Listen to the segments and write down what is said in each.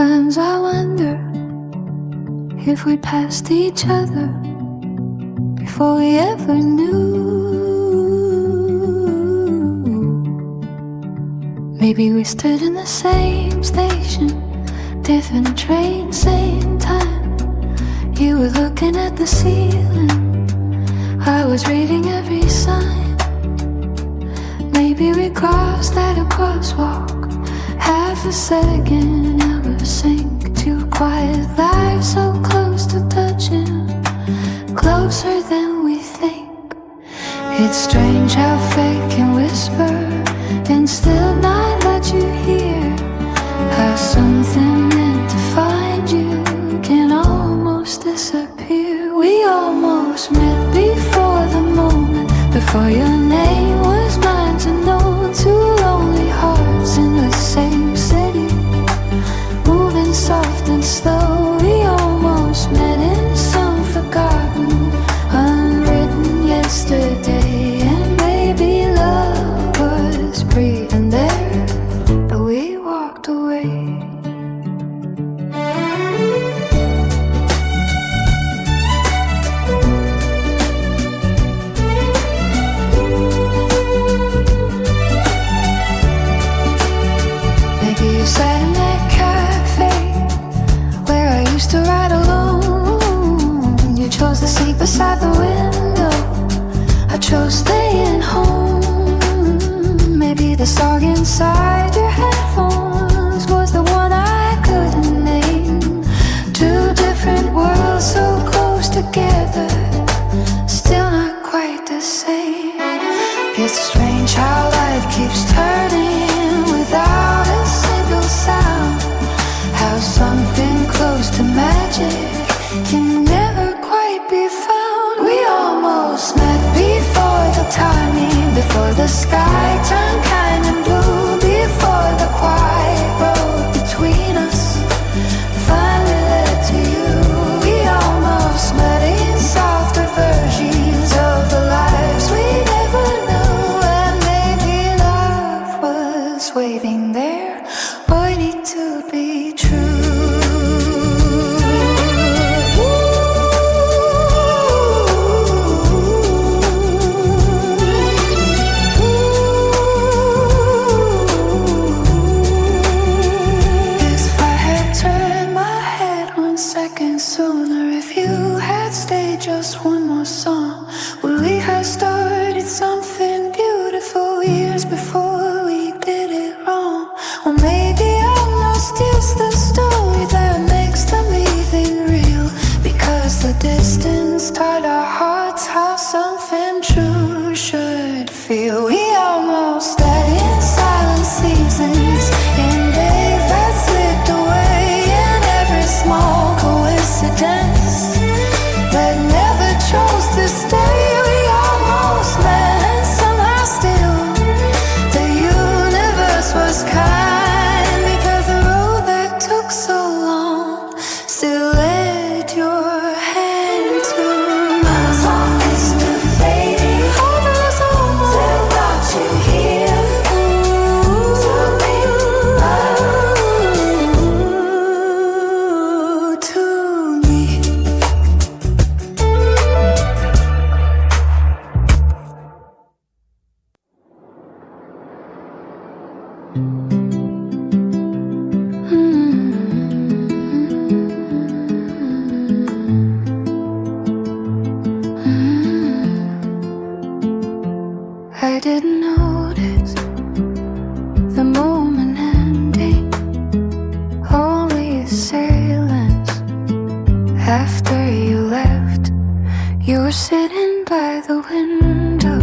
Sometimes I wonder if we passed each other before we ever knew. Maybe we stood in the same station, different train, same time. You were looking at the ceiling, I was reading every sign. Maybe we crossed at a crosswalk, half a second, ever sink to quiet life, so close to touching, closer than we think. It's strange how fate can whisper and still not let you hear, how something meant to find you can almost disappear. We almost met before the moment, before your name was mine to know. Two lonely hearts in the same city, moving soft and slow. We almost met in some forgotten, unwritten yesterday. And maybe love was breathing there, but we walked away. You sat in that cafe where I used to ride alone. You chose to sleep beside the window, I chose staying home. Maybe the song inside your headphones was the one I couldn't name. Two different worlds so close together, still not quite the same. It's strange how life keeps turning without a single sound, how something close to magic can never quite be found. We almost met before the timing, before the sky turned kind of blue, before the quiet road between us finally led to you. We almost met in softer versions of the lives we never knew, and maybe love was waiting there, waiting to be true. If I had turned my head 1 second sooner, if you had stayed just one more song, would we have started something beautiful years before we did it wrong? Or maybe I'm lost, just the story that makes the meeting real, because the distance taught our hearts how something true should feel. We almost let in silent seasons in days that slipped away, and every small coincidence that never chose to stay. We almost met, and somehow still the universe was kind, because the road that took so long still led your hand to mine. As long as we're fading, hold us almost till got you here to me, to me. I didn't notice the moment ending, only assailants. After you left, you were sitting by the window,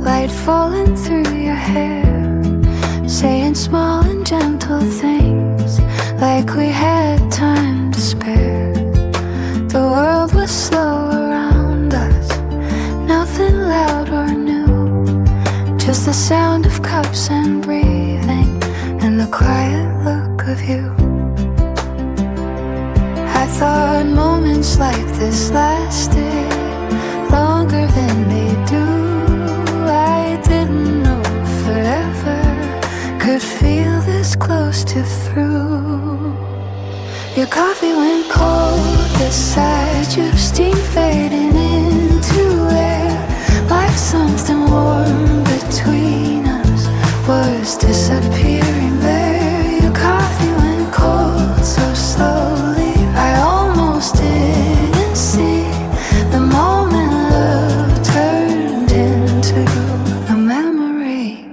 light falling through your hair, saying small and gentle things like we had time to spare. The world was slow around us, nothing loud or new, just the sound of cups and breathing and the quiet look of you. I thought moments like this lasted longer than they do. I didn't know forever could feel this close to through. Your coffee went cold beside you, steam fading into air, like something warm between us was disappearing there. Your coffee went cold so slowly, I almost didn't see the moment love turned into a memory.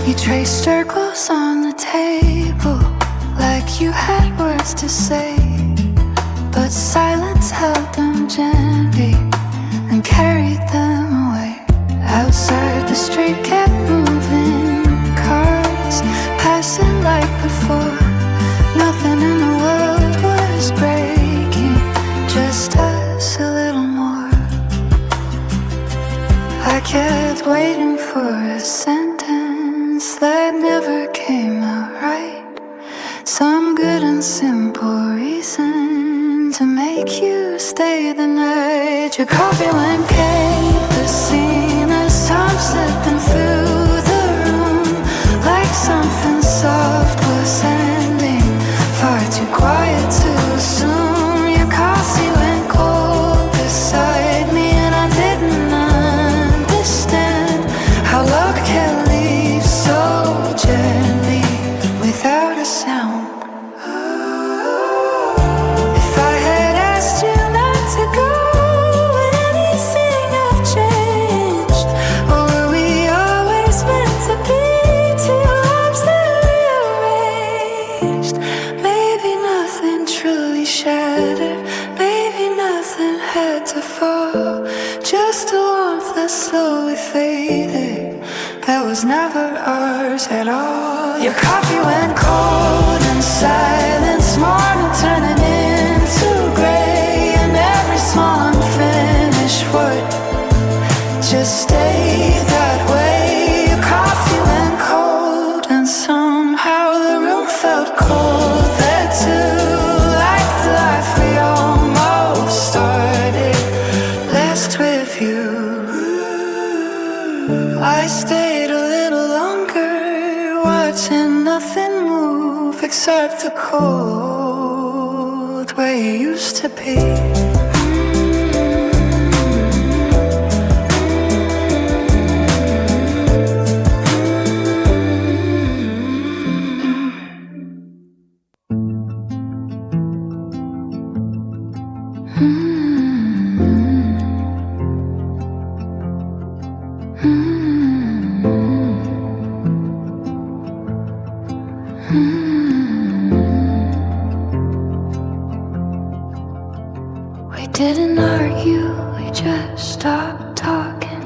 You traced circles on the table like you had words to say, but silence held them gently and carried them away. Outside the street kept moving, cars passing like before. Nothing in the world was breaking, just us a little more. I kept waiting for a sentence that never came out right, some good and simple reason to make you stay the night. Your coffee went cake, the scene as time slipping through the room, like something soft was ending, far too quiet to assume. Your coffee went cold beside me, and I didn't understand how love can leave so gently without a sound. If I had asked you not to go, would anything have changed? Or were we always meant to be two lives that rearranged? Maybe nothing truly shattered, maybe nothing had to fall, just a warmth that slowly faded, that was never ours at all. Your coffee went cold and silence, morning turning into gray, and every small unfinished word just stayed that way. Your coffee went cold and somehow the room felt cold there too, like the life we almost started last with you. I stayed a little longer, watching nothing move except the cold where you used to be. We didn't argue, we just stopped talking.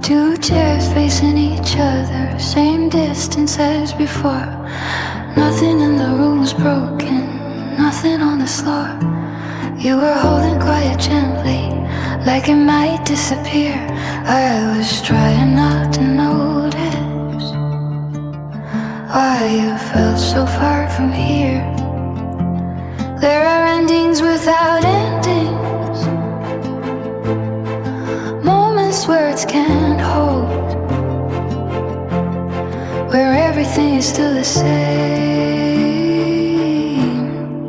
Two chairs facing each other, same distance as before. Nothing in the room was broken, nothing on the floor. You were holding quiet gently, like it might disappear. I was trying not to notice why you felt so far from here. There are endings without endings, moments words can't hold, where everything is still the same,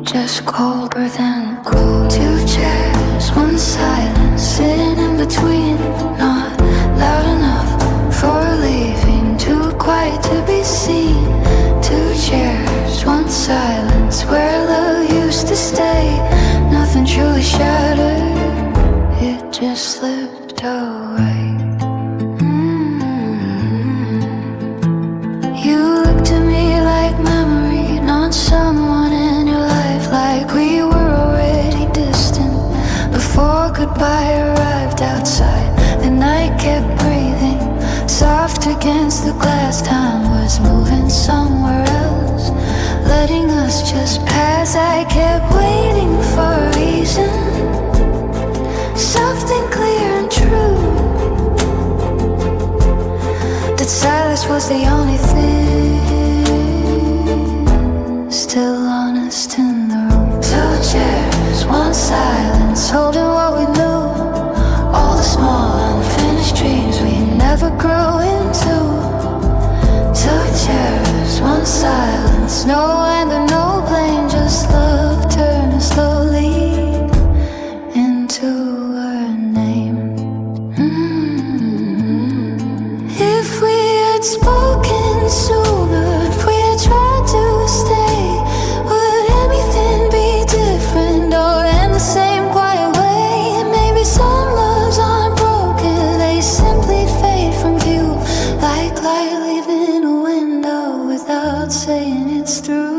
just colder than cold. Two chairs, one silence, sitting in between, not loud enough for leaving, too quiet to be seen. Two chairs, one silence, where love used to stay. Nothing truly shattered, it just slipped away. You looked at me like memory, not someone in your life, like we were already distant before goodbye arrived outside. The night kept breathing, soft against the glass. Time was moving somewhere else, letting us just pass. I kept waiting for a reason, something clear and true, that silence was the only thing still honest in the room. Two chairs, one silence, small unfinished dreams we never grow into. Two chairs, one silence, no anger, no blame, just love turning slowly into a name. If we had spoken sooner, if we had tried to stay, would anything be different or in the same quiet way? Maybe some loves aren't broken, they simply fade from view, like light leaving a window without saying it's through.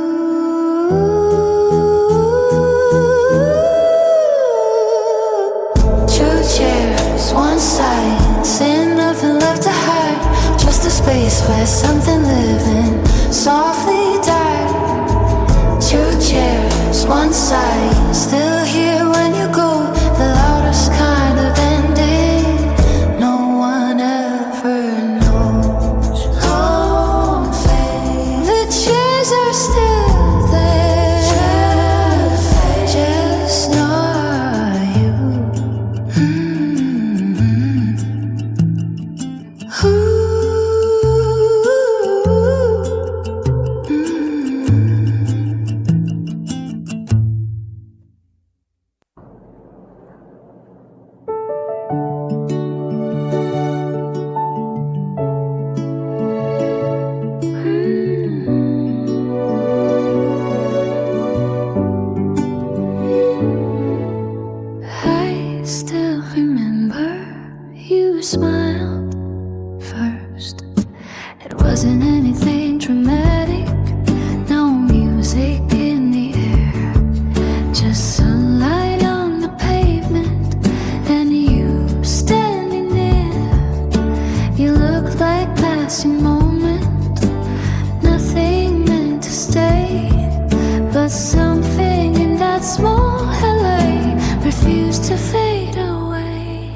Two chairs, one silence, ain't nothing left to hide, just a space where something living softly died. Two chairs, one side, still here when you go, the loudest kind of ending no one ever knows. Don't fade, the chairs are still there, just not you. Ooh. I still remember you smiled first. It wasn't anything dramatic, no music in the air, just sunlight on the pavement and you standing there. You looked like passing moment, nothing meant to stay, but something in that small LA refused to fade away.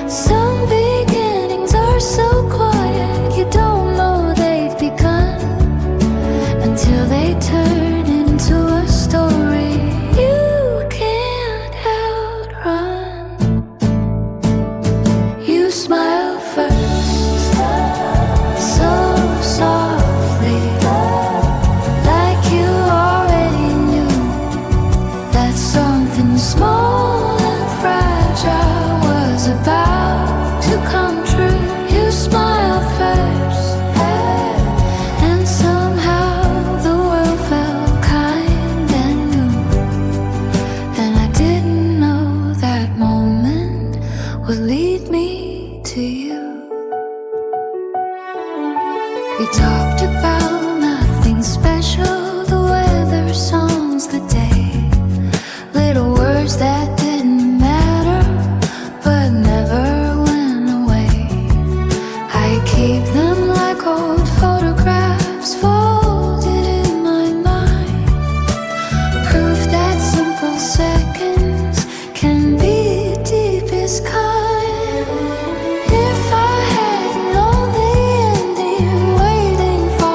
Some beginnings are so quiet, you don't know they've begun until they turn into a story you can't outrun. You smile first, so softly, like you already knew that something small and fragile was about to come true. You smiled first, and somehow the world felt kind and new. And I didn't know that moment would lead me to you. We talked about nothing special, the weather, songs, the day, little words that didn't matter but never went away. I keep them like old photographs folded in my mind, proof that simple seconds can be deepest kind. If I had known the ending, waiting for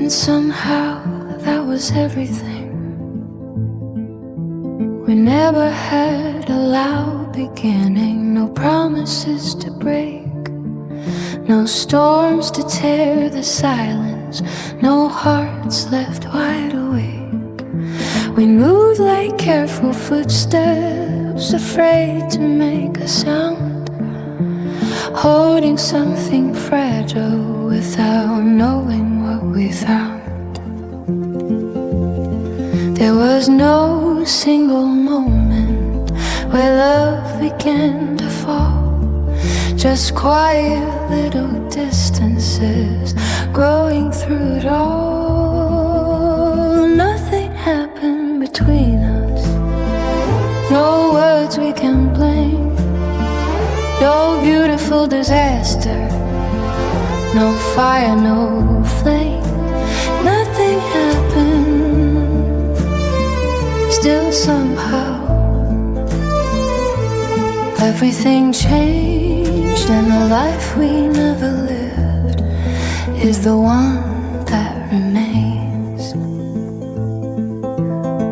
And somehow that was everything. We never had a loud beginning, no promises to break, no storms to tear the silence, no hearts left wide awake. We moved like careful footsteps, afraid to make a sound, holding something fragile without knowing what we found. There was no single moment where love began to fall, just quiet little distances growing through it all. Nothing happened between us, no words we can blame, no beautiful disaster, no fire, no flame. Nothing happened. Still somehow everything changed, and the life we never lived is the one that remains.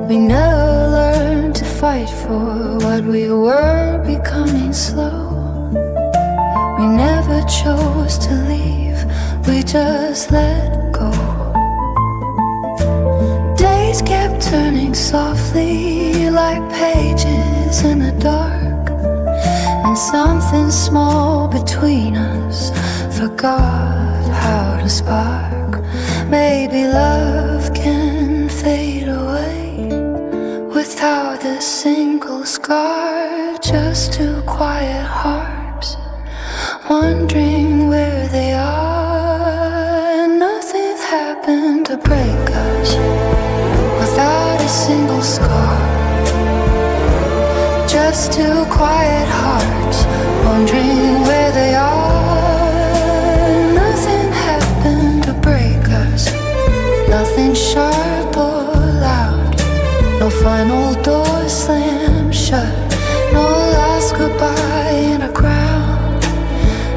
We never learned to fight for what we were becoming slow. We never chose to leave, we just let go. Days kept turning softly like pages in the dark, and something small between us forgot how to spark. Maybe love can fade away without a single scar, just two quiet hearts wondering where they are. Nothing happened to break us without a single scar, just two quiet hearts wondering where they are. Nothing happened to break us, nothing sharp or loud, no final door slammed shut, no last goodbye in a crowd.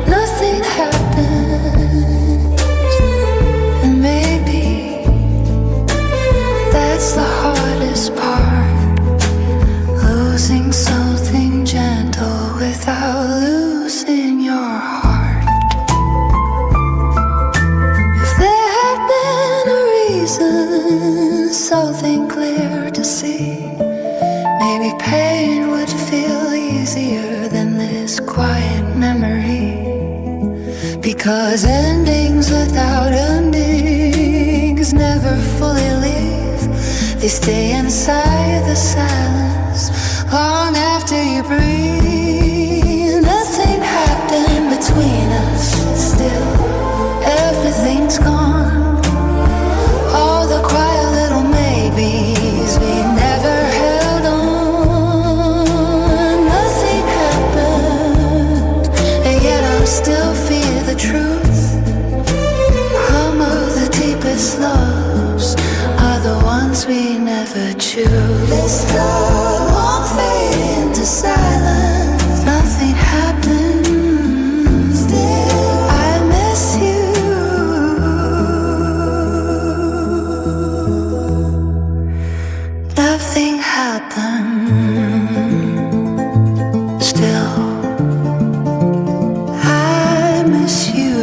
Nothing happened, and maybe that's the hardest part, losing something gentle without losing your heart. If there had been a reason, something clear to see, maybe pain would feel easier than this quiet memory. Because endings without endings never fully leave, they stay inside the silence long after you breathe. Nothing happened between us, still everything's gone. All the quiet little maybes we never held on. Nothing happened, and yet I still feel the truth. Some of the deepest loves are the ones we never choose. This love won't fade into silence. Nothing happened. Still, I miss you. Nothing happened. Still, I miss you.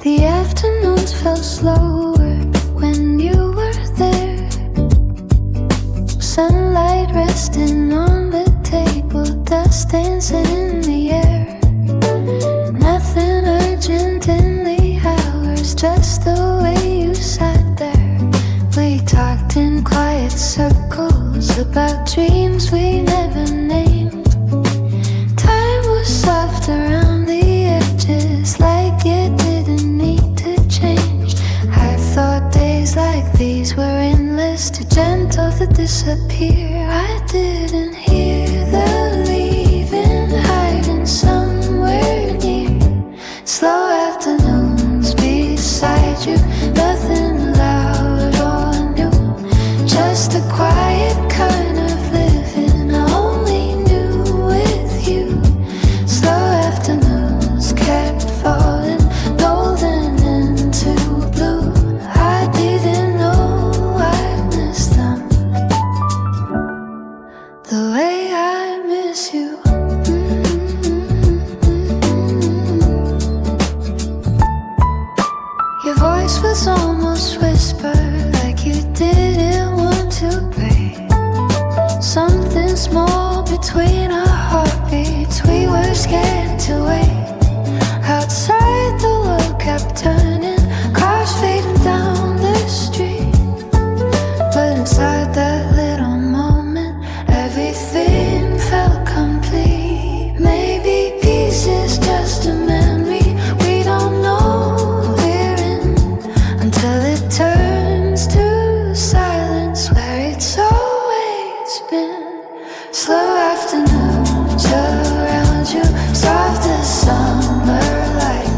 The afternoons felt slower when you were there. Sunlight resting on the table, dust stains in the air. Nothing urgent in the hours, just the way you sat there. We talked in quiet circles about dreams we never named. Time was soft around the edges, like it didn't need to change. I thought days like these were endless, too gentle to disappear. I didn't hear the leaving. voice was almost whispered, like you didn't want to break. Something small between our heartbeats, we were scared to wait. Outside the world kept turning, cars fading down the street. But inside that little moment, everything felt complete. Maybe peace is just a memory we don't know we're in, until it turns to silence where it's always been. Slow afternoons around you, soft as summer light.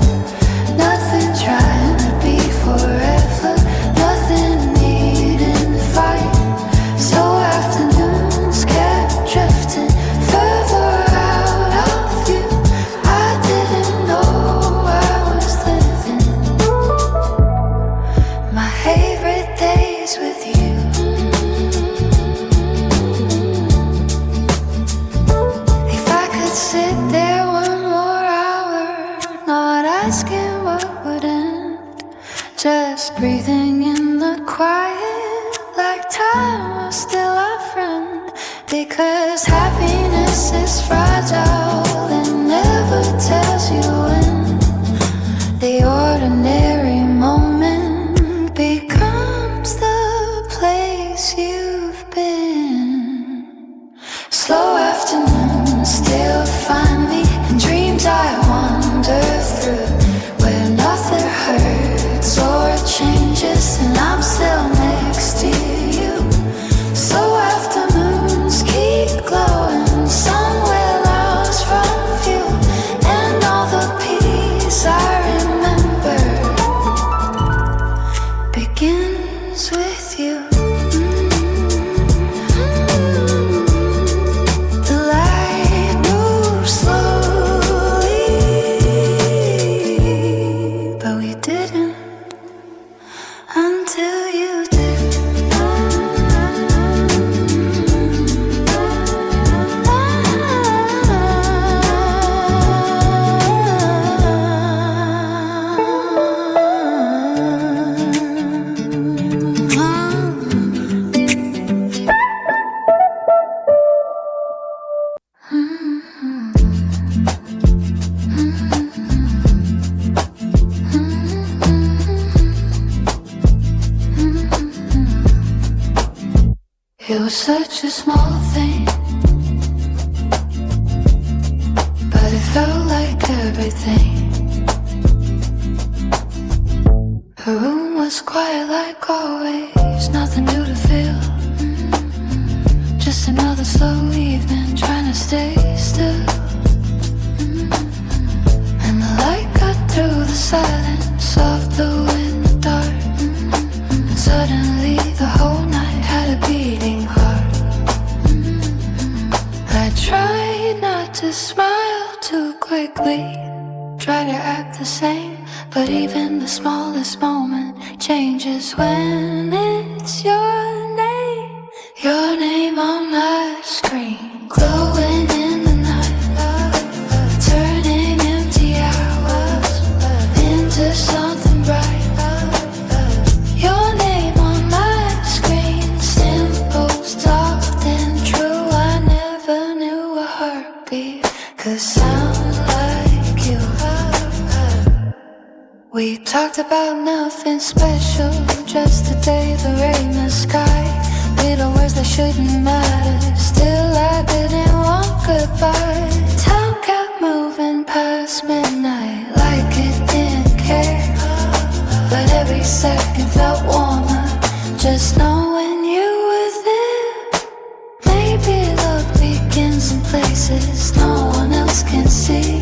Nothing trying to be forever, nothing needing to fight. So afternoons kept drifting further out of view. I didn't know I was living my favorite days with you. If I could sit there one more hour, not asking what would end, just breathing in the quiet, like time was still our friend. Because happiness is fragile and never tells you when. The ordinary moment becomes the place you've been. Slow afternoons still find me in dreams I wander through, where nothing hurts or changes and I'm still next to you. Slow afternoons keep glowing somewhere lost from view, and all the peace I remember begins with you. The light moves slowly, but we didn't until you did. It was such a small thing, but it felt like everything. Her room was quiet like always, nothing new to feel. Just another slow evening, trying to stay still. And the light cut through the silence, soft blue in the dark. And suddenly the whole night had a beating heart. I tried not to smile too quickly, try to act the same, but even the smallest moment changes when it's your name on my screen, glowing in the night, turning empty hours into something bright. Your name on my screen, simple, soft and true. I never knew a heartbeat could sound like you. We talked about nothing special, just a day, the rain, the sky. Little words that shouldn't matter, still I didn't want goodbye. Time kept moving past midnight like it didn't care, but every second felt warmer, just knowing you were there. Maybe love begins in places no one else can see,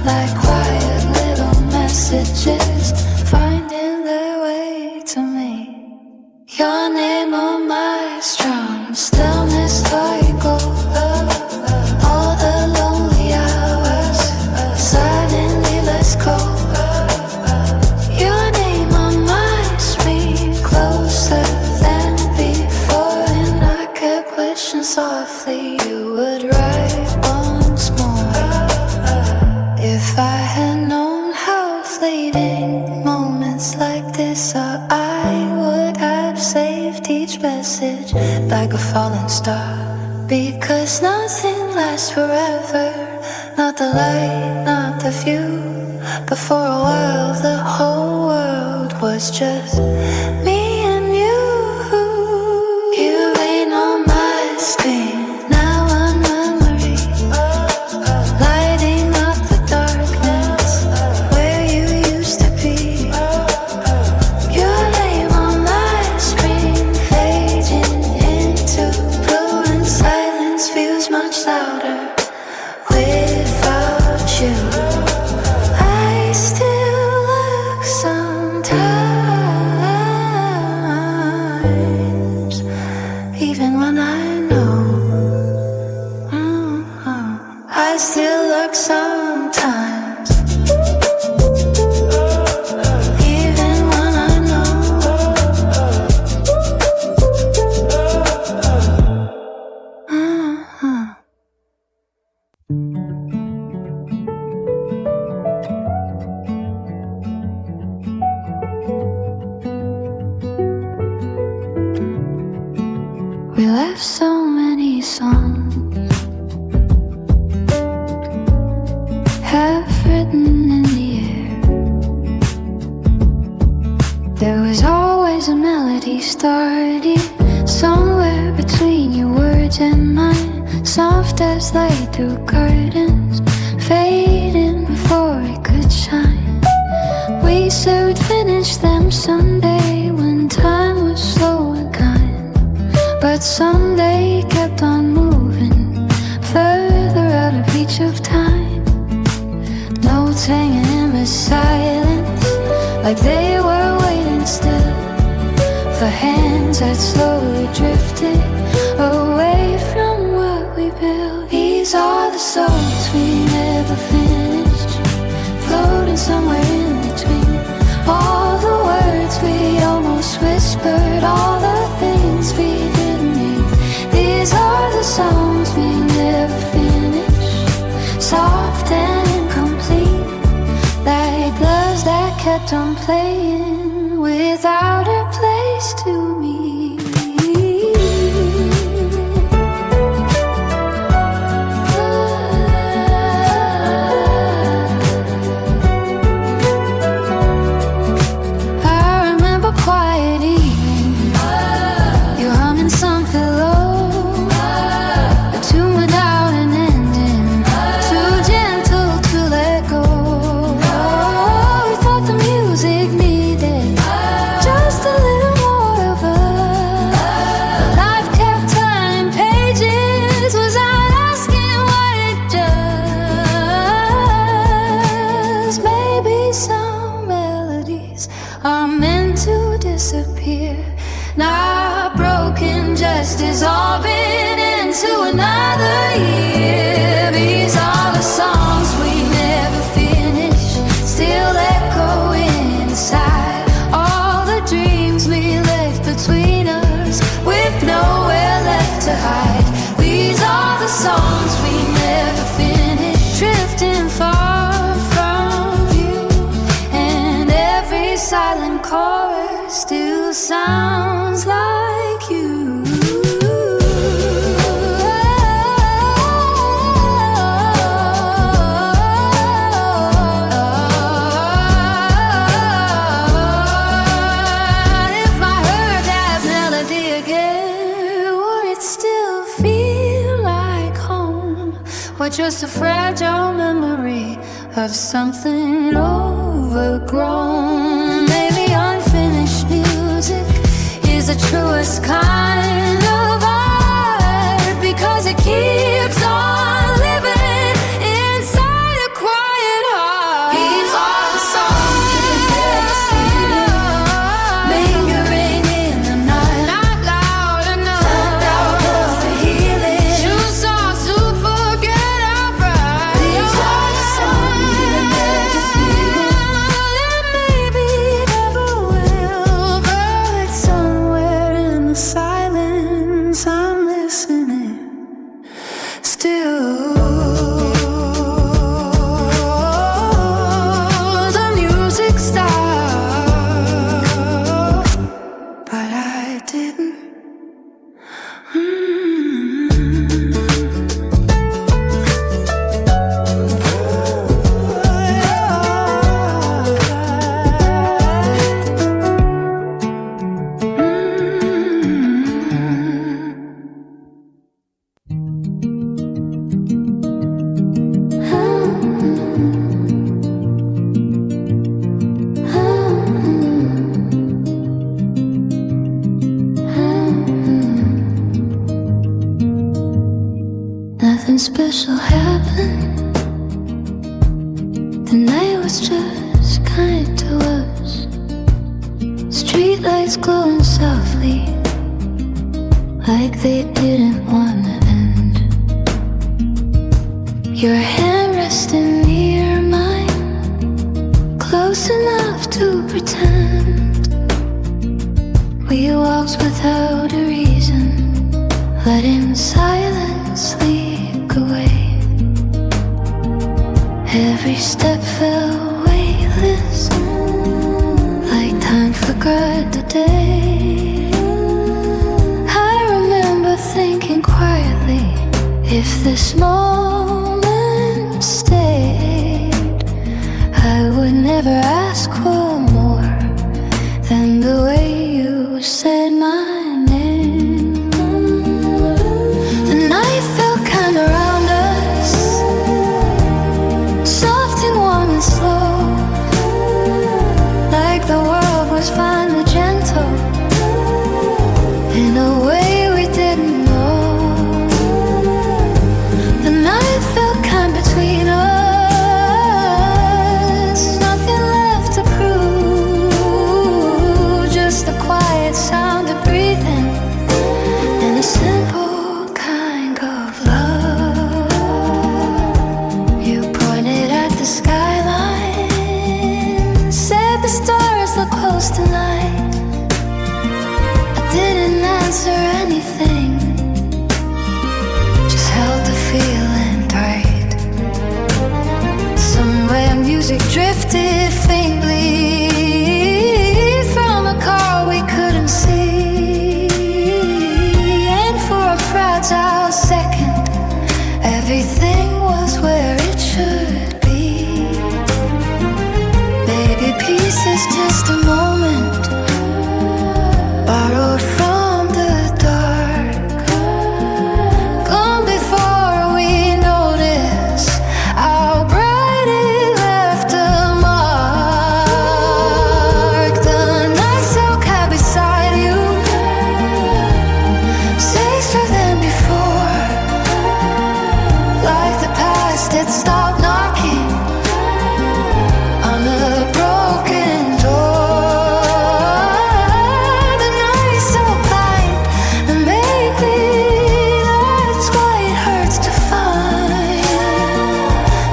like quiet little messages finding their way to me. Your name on my strum, stillness like gold. All the lonely hours, silently let's go. Your name on my screen, closer than before. And I kept wishing softly you would write once more. If I had known how fleeting moments like this so I would have saved each message like a falling star. Because nothing lasts forever, not the light, not the view. But for a while the whole world was just me and you. You rain on my screen, now a memory, lighting up the darkness where you used to be. Your name on my screen, fading into blue, and silence feels much louder without you. I still look sometimes, even when I know. I still look sometimes, even when I know. We left so many songs half written in the air. There was always a melody starting somewhere between your words and mine, soft as light through curtains, fading before it could shine. We said we'd finish them someday when time was slow and kind, but someday kept on moving further out of reach of time. Notes hanging in the silence, like they were waiting still for hands that slowly drifted away from what we built. These are the songs we never finished, floating somewhere in between. All the words we almost whispered, all the things we didn't mean. These are the songs we never finished, soft and incomplete, like gloves that kept on playing without a place to meet. I remember quiet evening, you humming something low, a tune without an ending, too gentle to let go. We thought the music needed just a little more of us. Life kept turning pages without asking what it does. Maybe some melodies are meant to disappear, not broken, just dissolving into another year. These are the songs we never finished, still echo inside all the dreams we left between us, with nowhere left to hide. These are the songs we never finished, drifting far from you, and every silent chorus still sounds like you. If I heard that melody again, would it still feel like home, or just a fragile memory of something overgrown? Maybe unfinished music is the truest kind of art, because it keeps on living inside a quiet heart. These are the songs we never seen, lingering in the night, not loud enough, found out love for healing, too soft to forget our pride. These are the songs we never seen, and maybe never will, but somewhere in the silence I'm listening. special happened. The night was just kind to us. Streetlights glowing softly, like they didn't wanna end. Your hand resting near mine, close enough to pretend. We walked without a reason, letting silence leak away. Every step felt weightless, like time forgot the day. I remember thinking quietly, if this moment stayed, I would never ask for more than the way you said my name. The night felt kind around us, soft and warm and slow, like the world was finally gentle in a way we didn't know. The night felt kind between us, nothing left to prove, just the quiet sound of breathing and a simple kind of love. You pointed at the skyline, said the stars look close tonight. I didn't answer anything, just held the feeling tight. Somewhere music drifted faintly from a car we couldn't see, and for a fragile second, everything was where it should be. Baby, peace is just a moment, borrowed from the dark, gone before we notice how bright it left a mark. The night so cat beside you, safer than before, like the past it stopped knocking on the broken door. The night so kind, and maybe that's why it hurts to find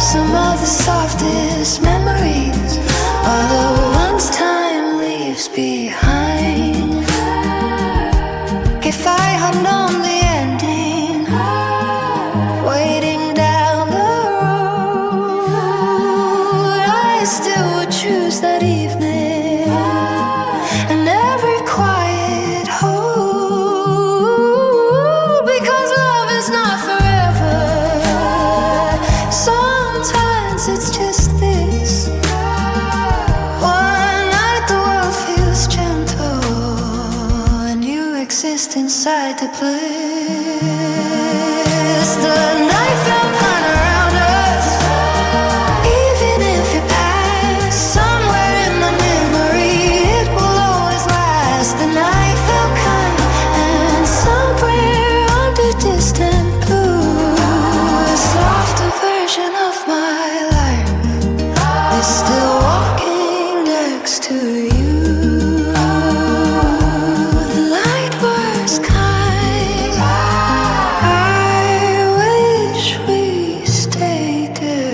some of the softest memories are the ones time leaves behind. If I had known the ending, waiting down the road, I still would choose that evening and every quiet hope, because love is not forever. Sometimes it's just this one night the world feels gentle and you exist inside the bliss. The night felt kind around us, even if you pass somewhere in my memory, it will always last. The night felt kind, and somewhere under distant blue, a softer version of my life is still walking next to you. The light was kind, I wish we stayed there.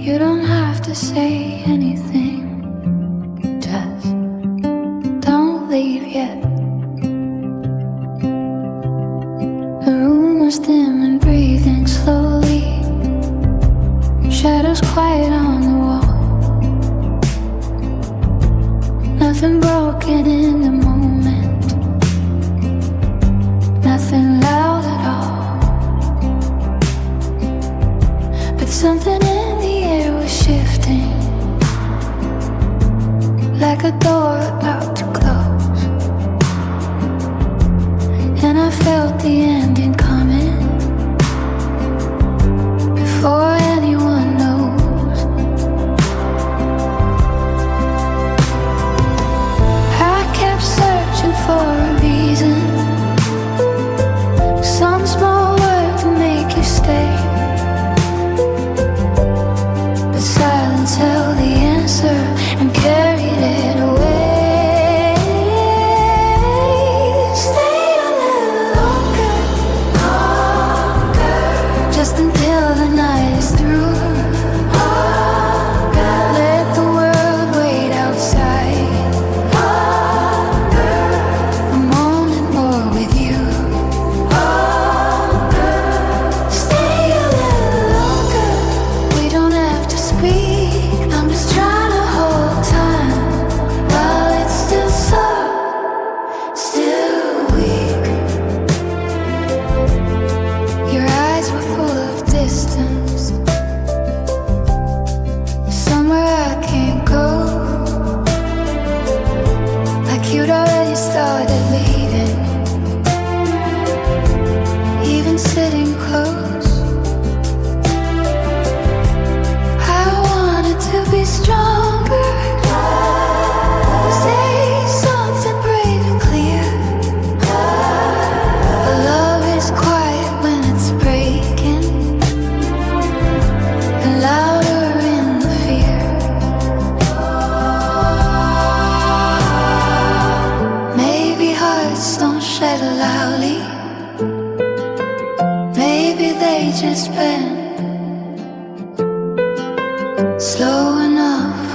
You don't have to say anything, just don't leave yet. The room was dim and breathing slowly, shadows quiet on the wall. Nothing broken in the moment, nothing loud at all, but something in the air was shifting, like a door about to close. And I felt the ending coming,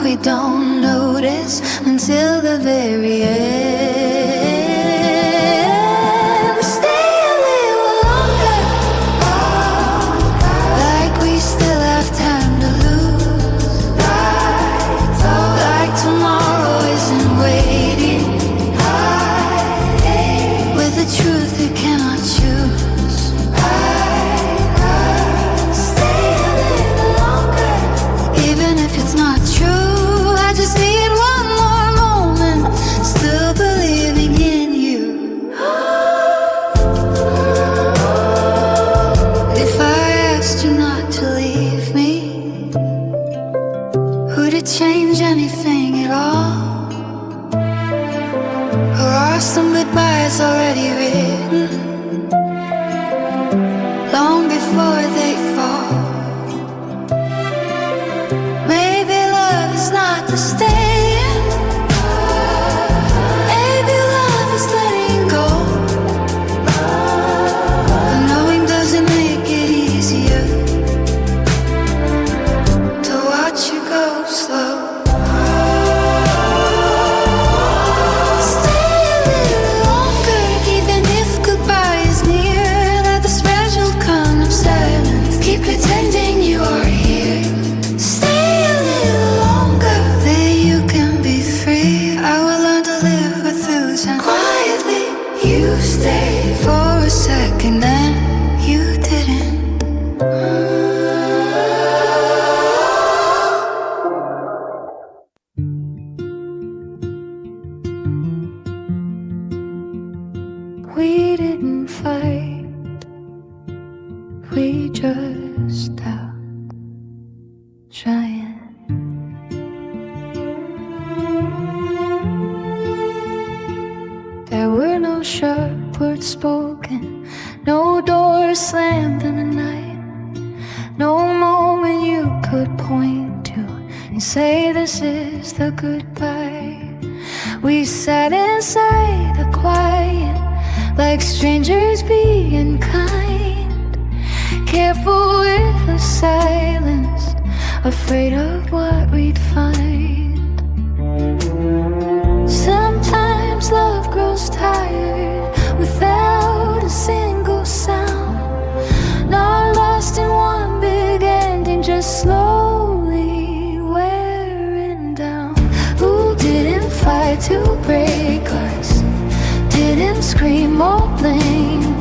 we don't notice until the very end. We stay a little longer, like we still have time to lose, like tomorrow isn't waiting, with the truth you cannot choose. Stay a little longer, even if it's not true. I just need one more moment, still believing in you. If I asked you not to leave me, would it change anything at all? Or are some goodbyes already written, long before they fall? Maybe love is not the staying, maybe love is letting go. But knowing doesn't make it easier to watch you go slow. Stay a little longer, even if goodbye is near. Let the special kind of silence keep pretending you are here. Stay a little longer, then you can be free. I will learn to live with illusion. Quietly, you stayed for a second, then you didn't. We didn't fight, we just out trying. There were no sharp words spoken, no doors slammed in the night, no moment you could point to and say this is the goodbye. We sat inside the quiet, like strangers being kind, careful with the silence, afraid of what we'd find. Sometimes love grows tired without a single sound, not lost in one big ending, just slowly wearing down. Who didn't fight to break us, didn't scream or blame,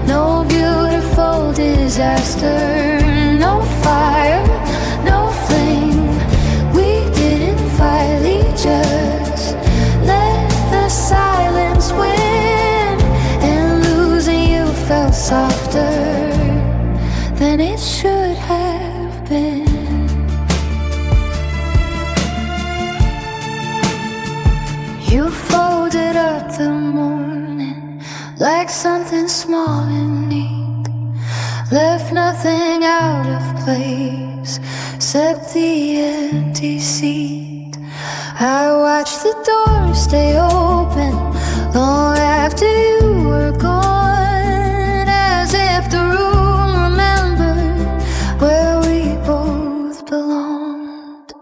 no beautiful disaster, no fire, no flame. We didn't fight, we just let the silence win, and losing you felt softer than it should have been. You folded up the morning like something small and neat, left nothing out of place except the empty seat. I watched the door stay open long after you were gone, as if the room remembered where we both belonged.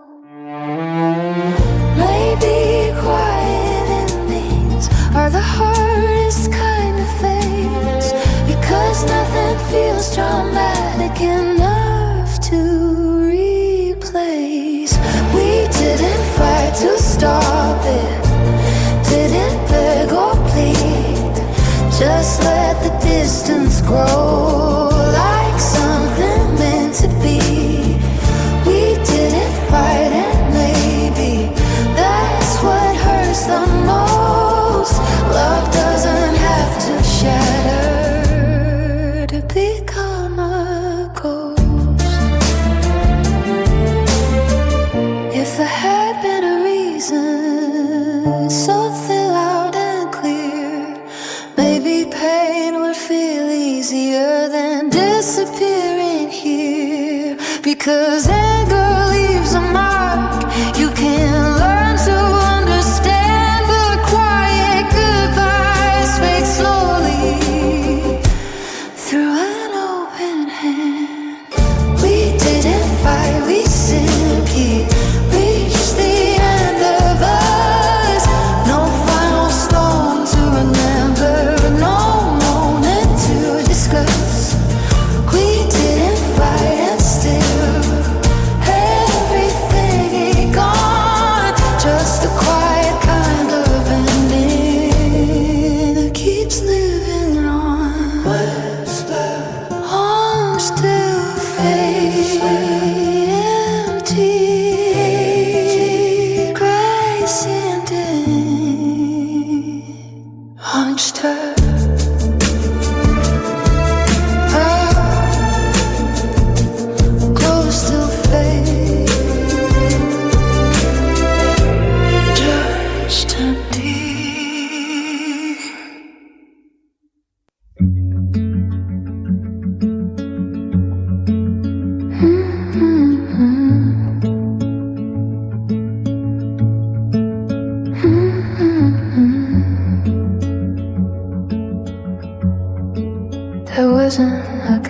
Maybe quiet endings are the hardest kind of face, because nothing feels dramatic enough to replace. We didn't fight to stop it, didn't beg or plead, just let the distance grow like something meant to be. We didn't fight, and maybe that's what hurts the most. Love doesn't have to shatter to become a ghost. If there had been a reason, something loud and clear, maybe pain would feel easier than disappearing here. Because anger leaves a mark you can learn to understand, but quiet goodbyes fade slowly through an open hand. We didn't fight, we simply reached the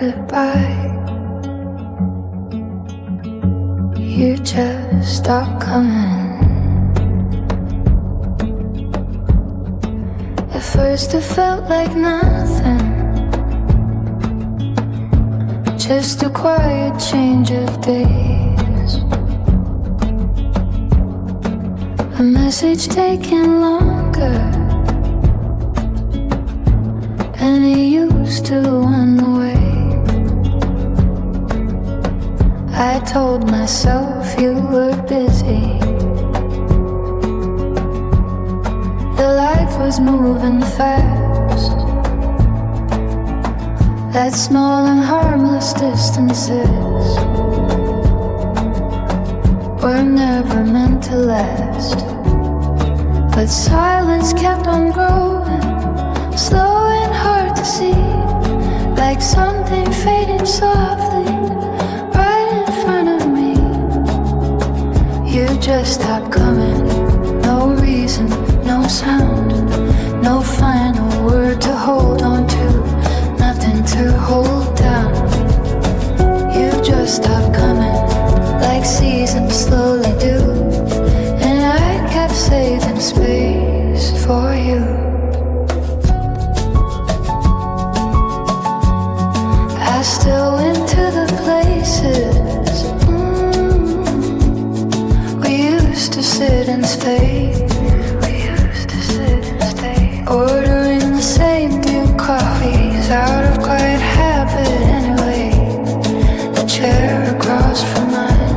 goodbye. You just stopped coming. At first it felt like nothing, just a quiet change of days. A message taking longer, and it used to run away. I told myself you were busy. The life was moving fast. That small and harmless distances were never meant to last. But silence kept on growing, slow and hard to see, like something fading softly right in front of me. You just stopped coming, no reason, no sound, no final word to hold on to, nothing to hold down. You just stopped coming, like seasons slowly do, and I kept saving space for you. I still went to the places we used to sit and stay. Ordering the same few coffees out of quiet habit anyway. The chair across from mine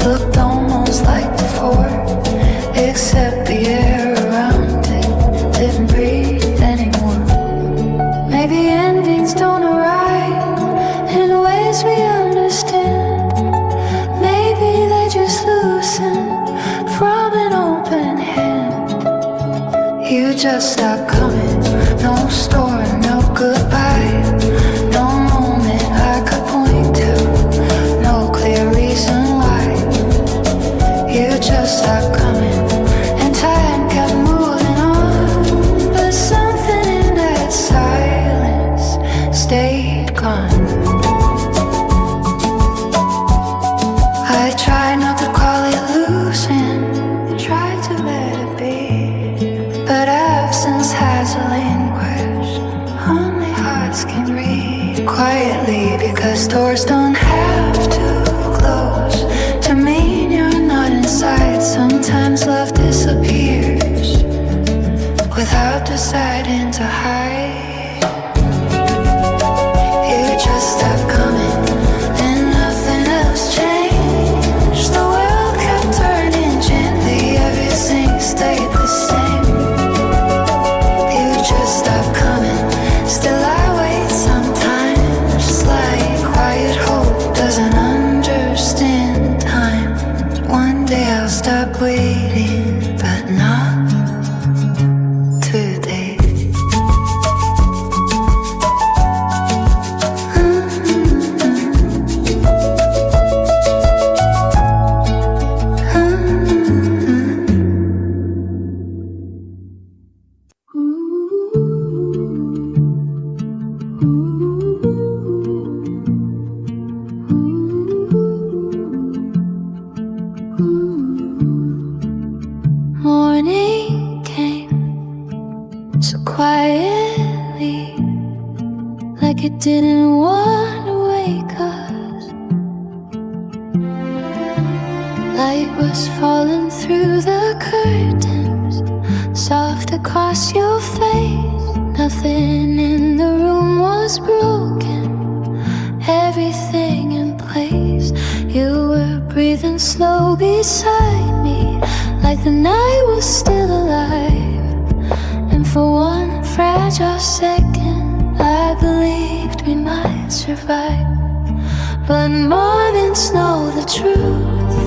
looked almost like before, except the air around it didn't breathe anymore. Maybe endings don't arrive in ways we understand. Maybe they just loosen from an open hand. You just stopped coming, no story, no goodbye, no moment I could point to, no clear reason why. You just stopped coming, and time kept moving on, but something in that silence stayed gone. I tried not to call it losing, tried to let it be, but absence has a language only hearts can read quietly, because doors don't have to close to mean you're not inside. Sometimes love disappears without deciding to hide. You just stopped coming and nothing else changed. The world kept turning gently, everything stayed the same. Stop coming, still I wait sometimes, just like quiet hope doesn't understand time. One day I'll stop waiting, but not today. Morning came so quietly, like it didn't want to wake us. Light was falling through the curtains, soft across your face. Nothing in the room was broken, everything in place. You were breathing slow beside me, like the night was still alive. And for one fragile second I believed we might survive. But mornings know the truth,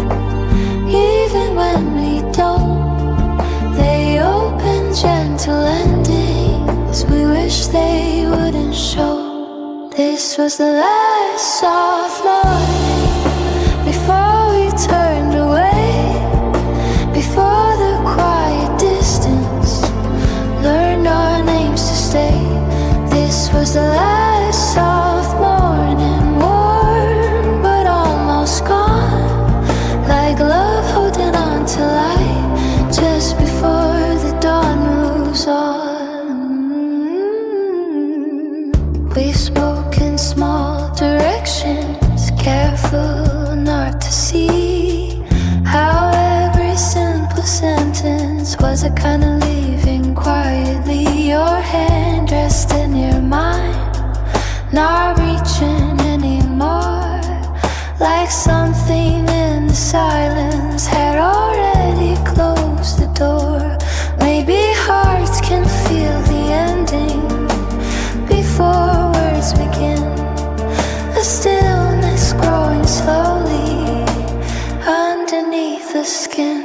even when we don't. They open gentle endings we wish they wouldn't show. This was the last soft morning before we turned away, before the quiet distance learned our names to stay. This was the last soft morning Was it kinda leaving quietly? Your hand dressed in your mind, not reaching anymore. Like something in the silence had already closed the door. Maybe hearts can feel the ending before words begin. A stillness growing slowly underneath the skin.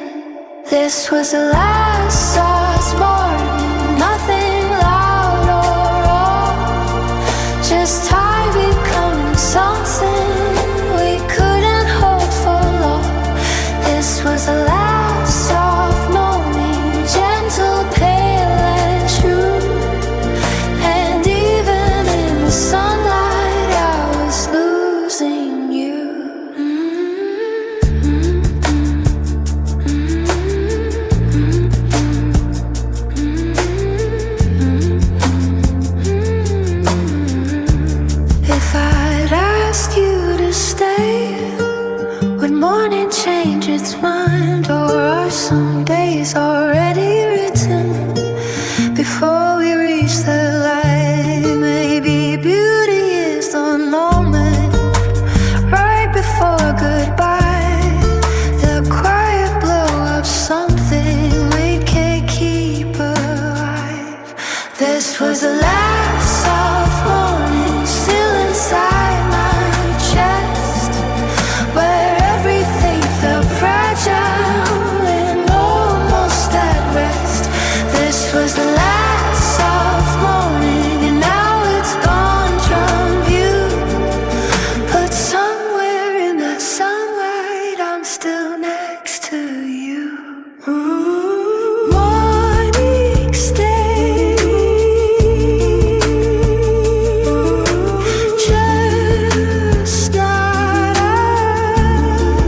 This was the last soft morning, nothing loud or wrong, just time becoming something we couldn't hold for long. This was the last soft morning, gentle, pale and true, and even in the sunlight I was losing you. If I'd asked you to stay, would morning change its mind? Or are some days already written before we reach the light? Maybe beauty is the moment right before goodbye, the quiet blow of something we can't keep alive. This was the last soft morning, still inside my chest, where everything felt fragile and almost at rest. This was the last soft morning, and now it's gone from view. But somewhere in that sunlight, I'm still next to you. Morning stay, just not us.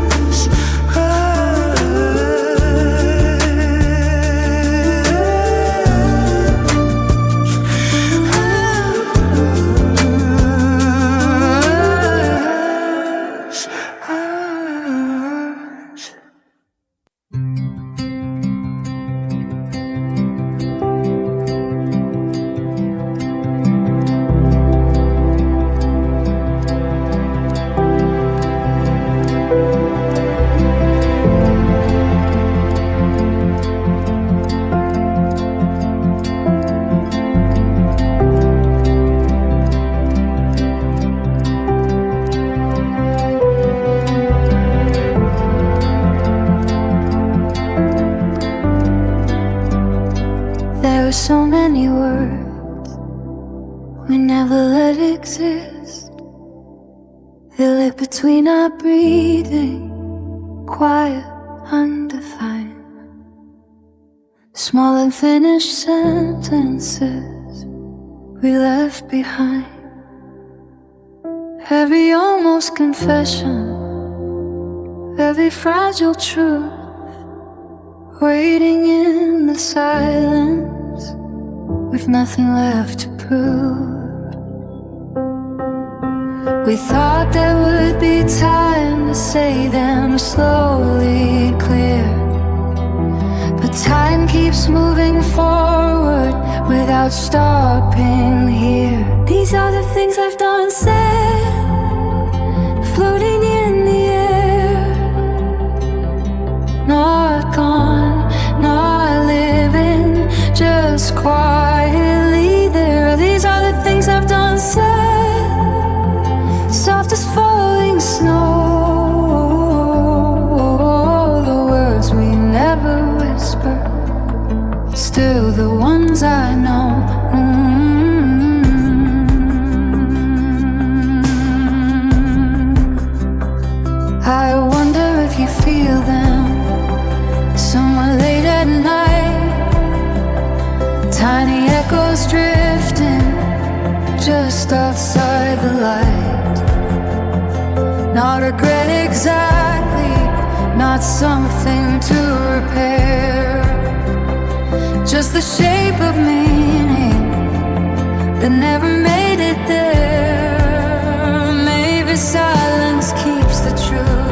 There were so many words we never let exist. They lived between our breathing, quiet, undefined. Small unfinished sentences we left behind. Every almost confession, every fragile truth, waiting in the silence with nothing left to prove. We thought there would be time to say them slowly clear, but time keeps moving forward without stopping here. These are the things I've done said, floating in the air, not gone, not living, just quietly there. These are the things I've done said, soft as falling snow, the words we never whisper, still the ones I know. I wonder if you feel them somewhere late at night, tiny echoes drifting just outside the light. Not regret exactly, not something to repair, just the shape of meaning that never made it there. Maybe silence keeps the truth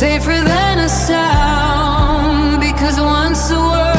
safer than a sound, because once the world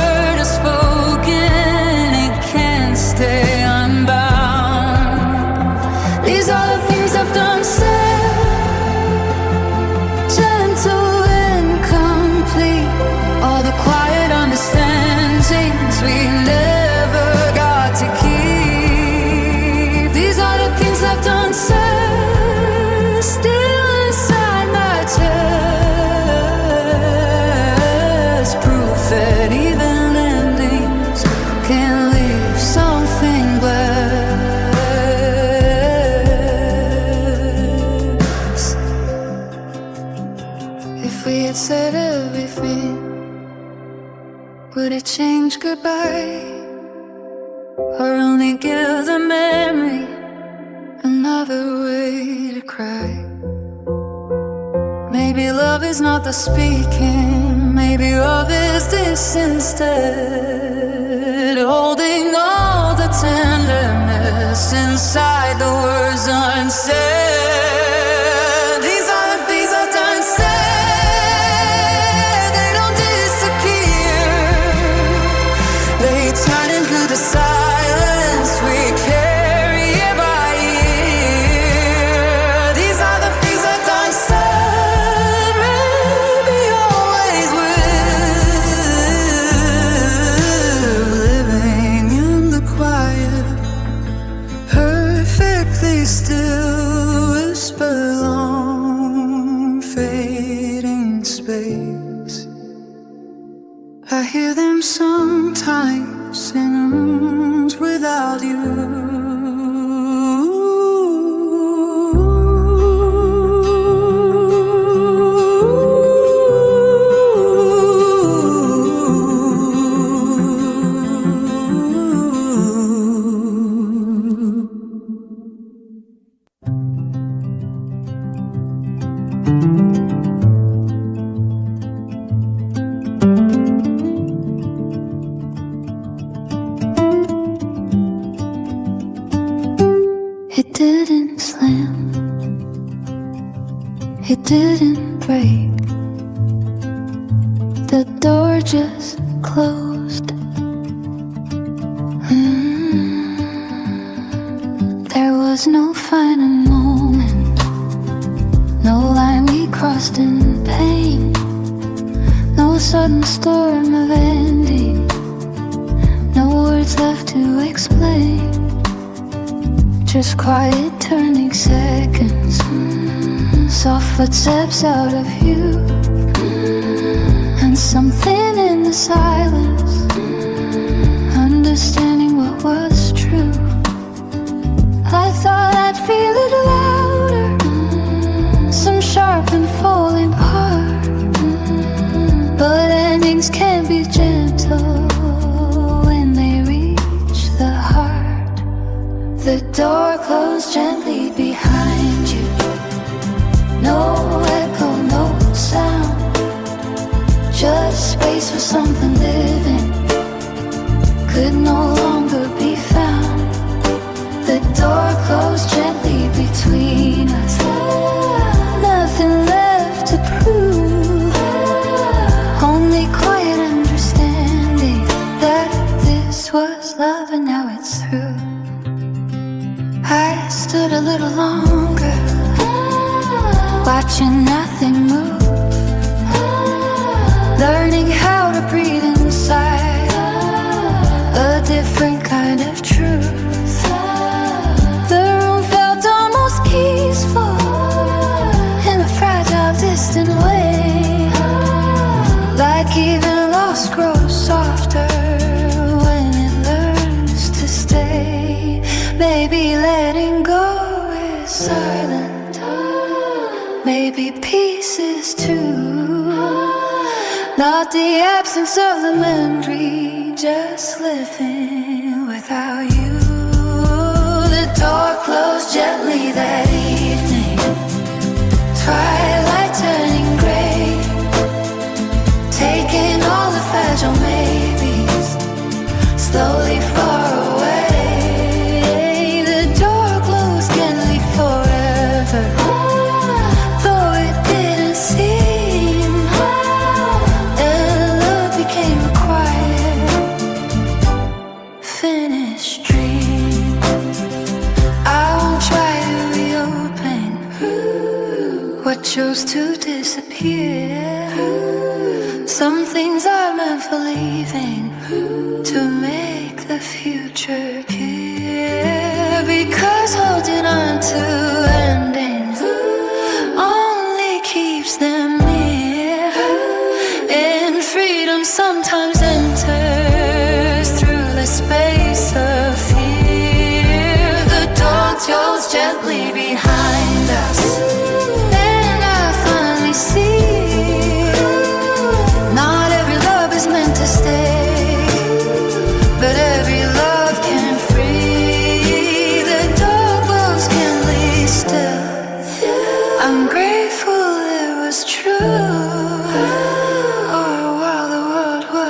Would it change goodbye, or only give the memory another way to cry? Maybe love is not the speaking, maybe love is this instead, holding all the tenderness inside the words unsaid. These are done said, they don't disappear, they turn into the silence we carry year by year. These are done said, maybe always will. Living in the quiet, perfectly still, whisper long fading space. I hear them sometimes in rooms without you. It didn't slam, it didn't break, the door just closed. There was no final moment, no line we crossed in pain, no sudden storm of ending, no words left to explain. Just quiet turning seconds, soft footsteps out of view, and something in the silence, understanding what was true. I thought I'd feel it louder, some sharp and falling part, but endings can't be gentle when they reach the heart. The door closed gently behind you, no echo, no sound, just space for something living could no longer be found. The door closed gently between us, nothing left to prove, only quiet understanding that this was love and now it's through. I stood a little longer, watching nothing move, learning how to breathe inside a different kind of truth. The room felt almost peaceful in a fragile, distant way, like even lost grows softer when it learns to stay. Maybe letting go is silent, maybe peace is too, not the absence of the memory, just living without you. The door closed gently that evening, twilight turning gray, taking all the fragile maybes slowly far away. Though it didn't seem, and love became a quiet, finished dream. I won't try to reopen what chose to disappear. Some things are meant for leaving to make the future appear, because holding on to endings only keeps them near, and freedom sometimes enters through the space of fear. The door closed gently behind us, and I finally see not every love is meant to stay.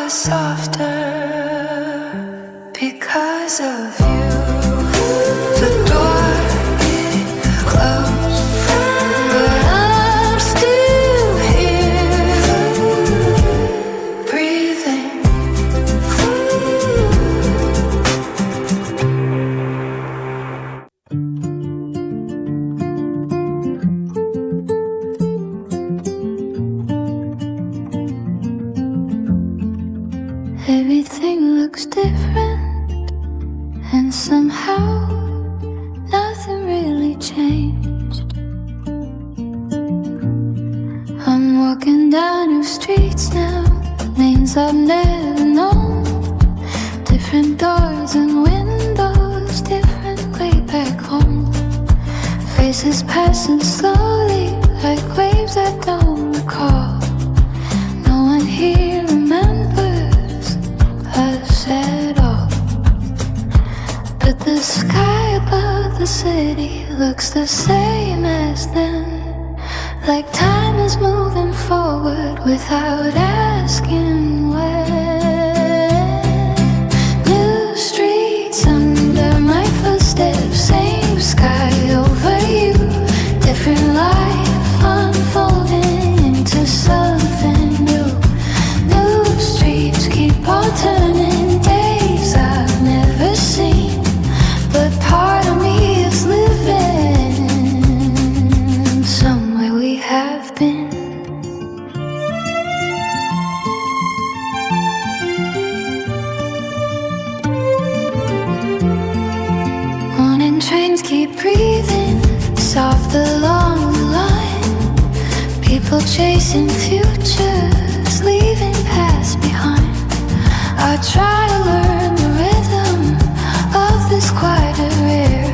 was softer because of you. The door closed, but I'm still here, breathing. Everything looks different, and somehow nothing really changed. I'm walking down new streets now, lanes I've never known. Different doors and windows, different way back home. Faces passing slowly, like waves I don't recall. No one here remembers us at all. But the sky above the city looks the same as then, like time is moving forward without asking when. New streets under my footsteps, same sky over you. Different life unfolding into something new. New streets keep on turning, days I've never seen. But part of me is living somewhere we have been. Morning trains keep breathing soft along the line. People chasing futures, leaving past behind. I try to learn the rhythm of this quieter air,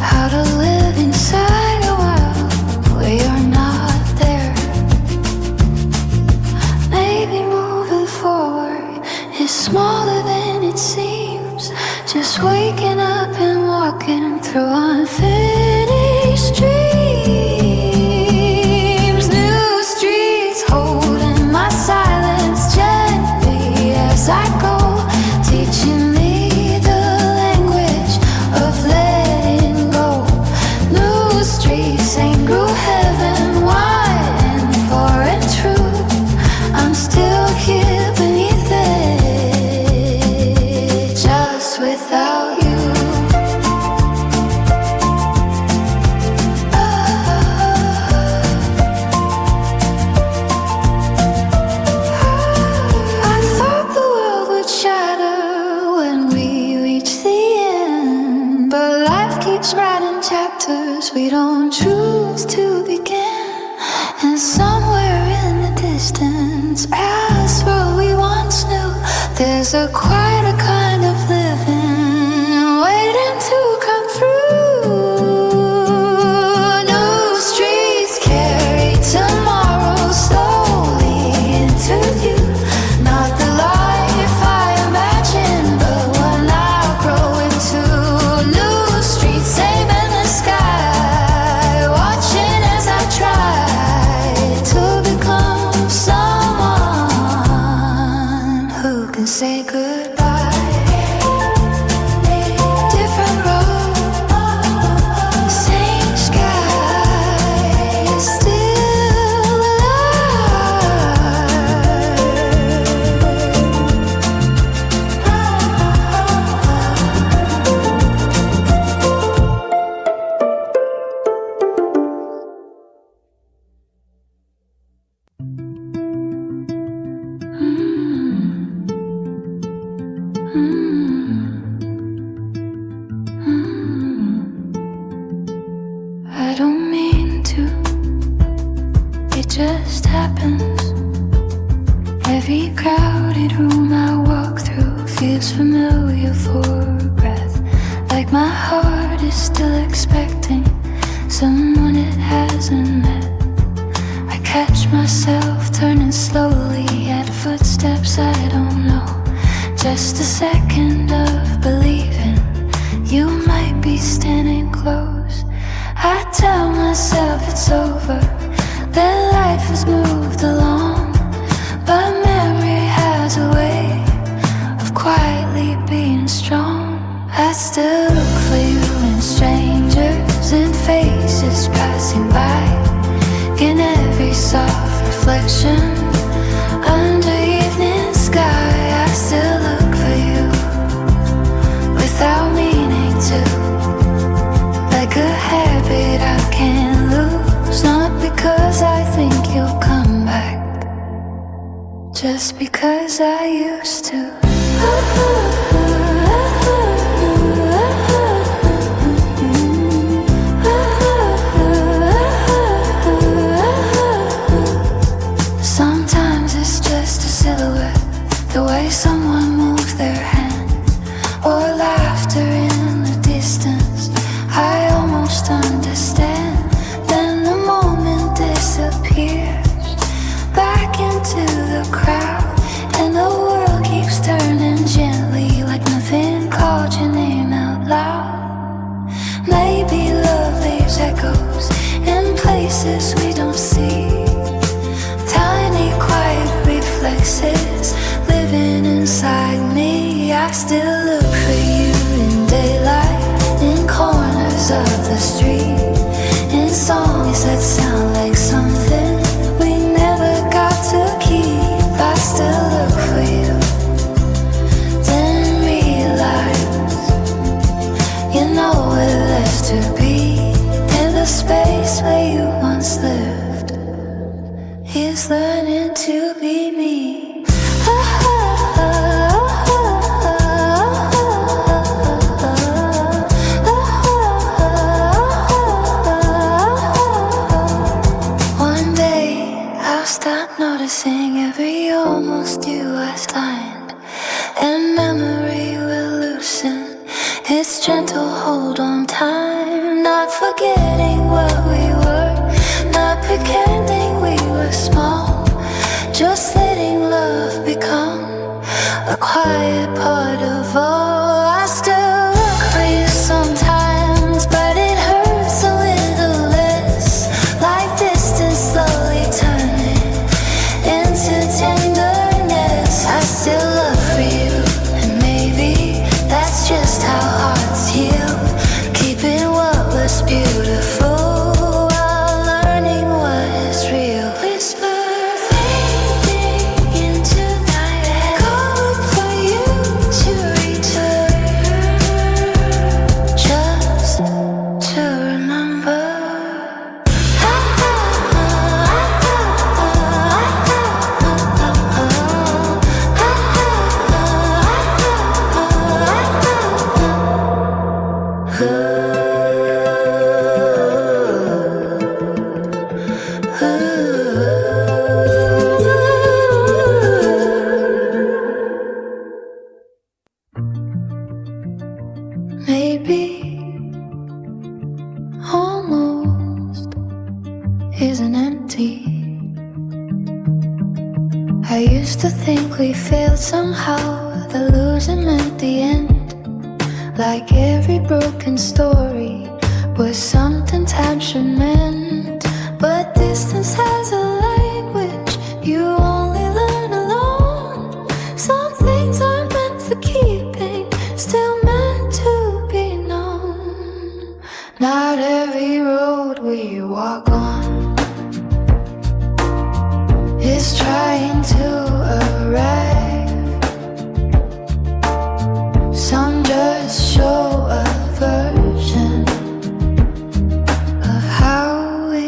how to live inside a world where you're not there. Maybe moving forward is smaller than it seems, just waking up and walking through unfinished dreams. New streets holding my silence gently as I go, teaching me the language of letting go. New streets ain't grew heaven wide and far and true. I'm still here beneath it, just without you. I thought the world would shatter when we reach the end, but life keeps writing chapters we don't choose to begin. And somewhere in the distance, past what we once knew, there's a quieter kind of living waiting to come through. New streets carry tomorrow slowly into view. Not the life I imagined, but one I'll grow into. New streets, same in the sky, watching as I try to become someone who can say goodbye. Different road, same sky, still alive. I don't mean to, it just happens. Every crowded room I walk through feels familiar for a breath, like my heart is still expecting someone it hasn't met. I catch myself turning slowly at footsteps I don't know. Just a second of believing you might be standing close. I tell myself it's over, that life has moved along, but memory has a just because I used to. Sometimes it's just a silhouette, the way someone moves their hand, or laughter in the distance. I almost understand. Then the moment disappears back into the crowd, and the world keeps turning gently, like nothing called your name out loud. Maybe love leaves echoes in places we don't see, tiny quiet reflexes living inside me. I still look for you in daylight, in corners of the street, in songs that sound like something we never got to keep. I still look for you, then realize you know where there's to be, in the space where you once lived is learning to be me. One day I'll stop noticing every almost you I signed, and memory will loosen its gentle hold on time. Not forgetting what we were, not pretending we were small, just letting love become a quiet part of all. I still look for you sometimes, but it hurts a little less, like distance slowly turning into tenderness. I still love for you, and maybe that's just how hearts heal, keeping what was beautiful while learning what is real. Whisper fading into night, call for you to return, just to remember. Maybe almost isn't empty. I used to think we failed somehow, that losing meant the end, like every broken story was something time should mend. But distance has a language you only learn alone. Some things aren't meant for keeping, still meant to be known. Not every road we walk on is trying to arrive. Some just show a version of how we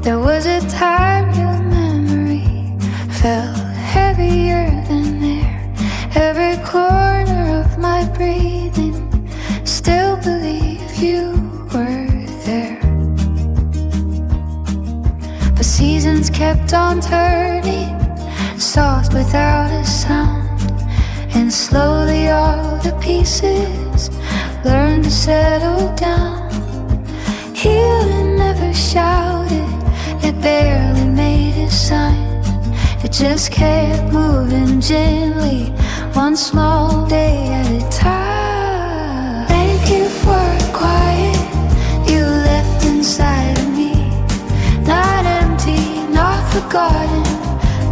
There was a time your memory felt heavier than air. Every corner of my breathing still believe you were there. But seasons kept on turning, soft without a sound, and slowly all the pieces learned to settle down. Healing never shouted, it barely made a sign. It just kept moving gently, one small day at a time. Thank you for the quiet you left inside of me. Not empty, not forgotten,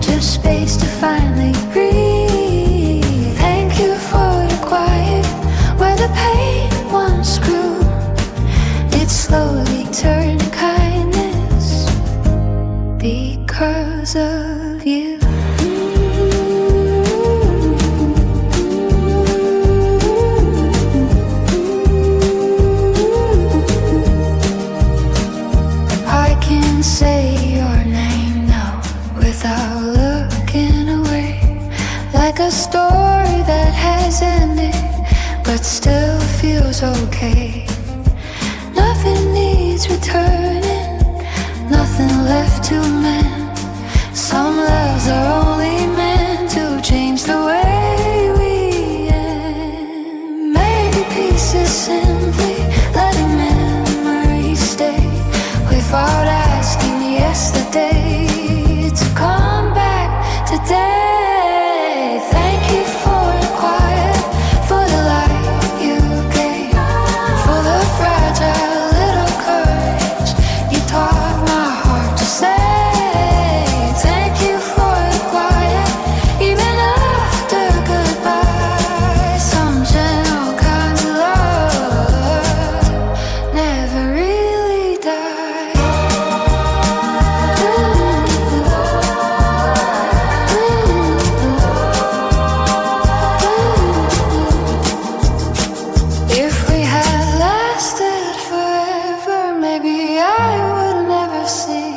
just space to finally breathe. Thank you for the quiet where the pain once grew. It slowly turned to kindness because of you. I can say your name now without looking away, like a story that has ended but still feels okay. Nothing needs returning, nothing left to mend. Some loves are only meant to change the way we end. Maybe peace is simply letting memories stay without asking yesterday to come back today. Thank you for the quiet, for the light you gave, for the fragile little courage you taught my heart to say. Thank you for the quiet, even after goodbye. Some gentle kinds of love never really die. If we had lasted forever, maybe I would never see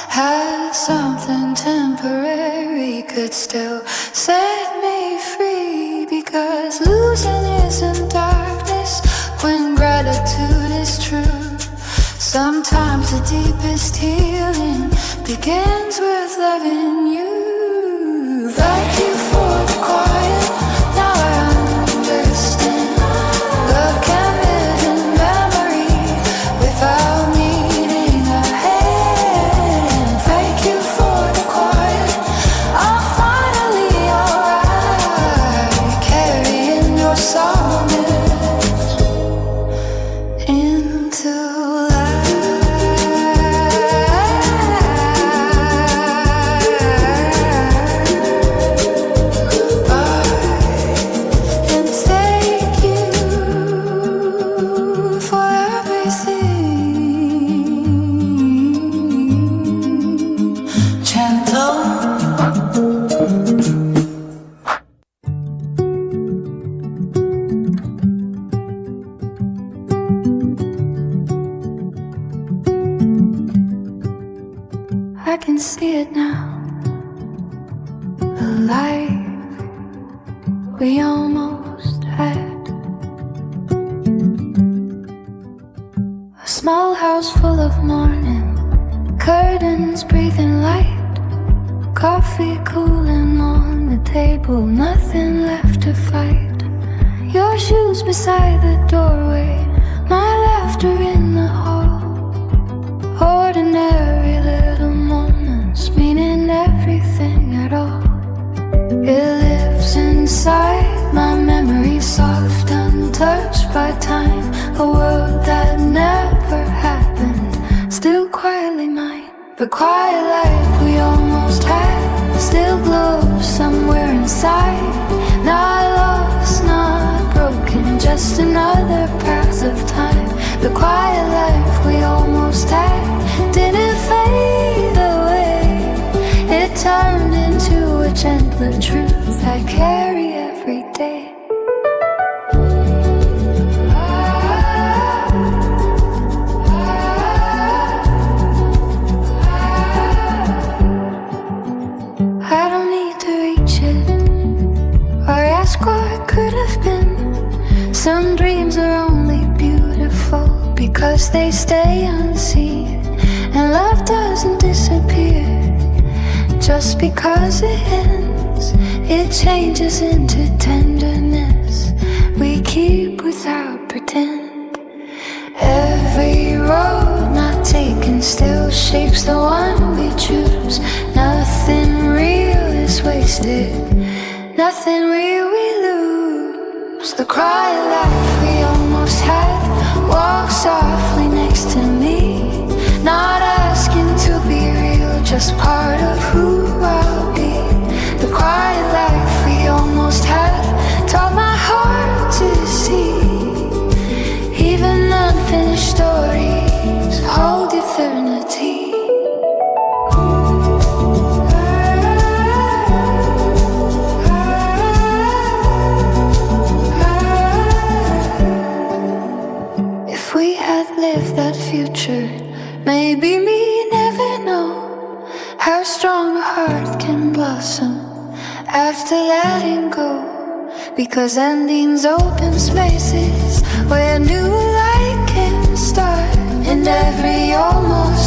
how something temporary could still set me free. Because losing isn't darkness when gratitude is true. Sometimes the deepest healing begins with loving you. Thank you for the quiet, now I understand. Love can live in memory without needing a hand. Thank you for the quiet, I'm finally alright. Carrying your softness into and thank you for everything. Gentle. I can see it now, the life we almost had. A small house full of morning, curtains breathing light, coffee cooling on the table, nothing left to fight. Your shoes beside the doorway, my laughter in the hall. Ordinary little moments, meaning everything at all. It lives inside my memory, soft, untouched by time. A world that never happened, still quietly mine. The quiet life we almost had still glows somewhere inside. Not lost, not broken, just another path of time. The quiet life we almost had didn't fade away. It turned into a gentler truth I carry every day. because they stay unseen. And love doesn't disappear just because it ends. It changes into tenderness we keep without pretend. Every road not taken still shapes the one we choose. Nothing real is wasted, nothing real we lose. The cry of life we almost had walks softly next to me, not asking to be real, just part of who I'll be. The cry of life we almost had taught my heart to see. Even unfinished stories hold eternity. If we had lived that future, maybe me never know how strong a heart can blossom after letting go. Because endings open spaces where new light can start, and every almost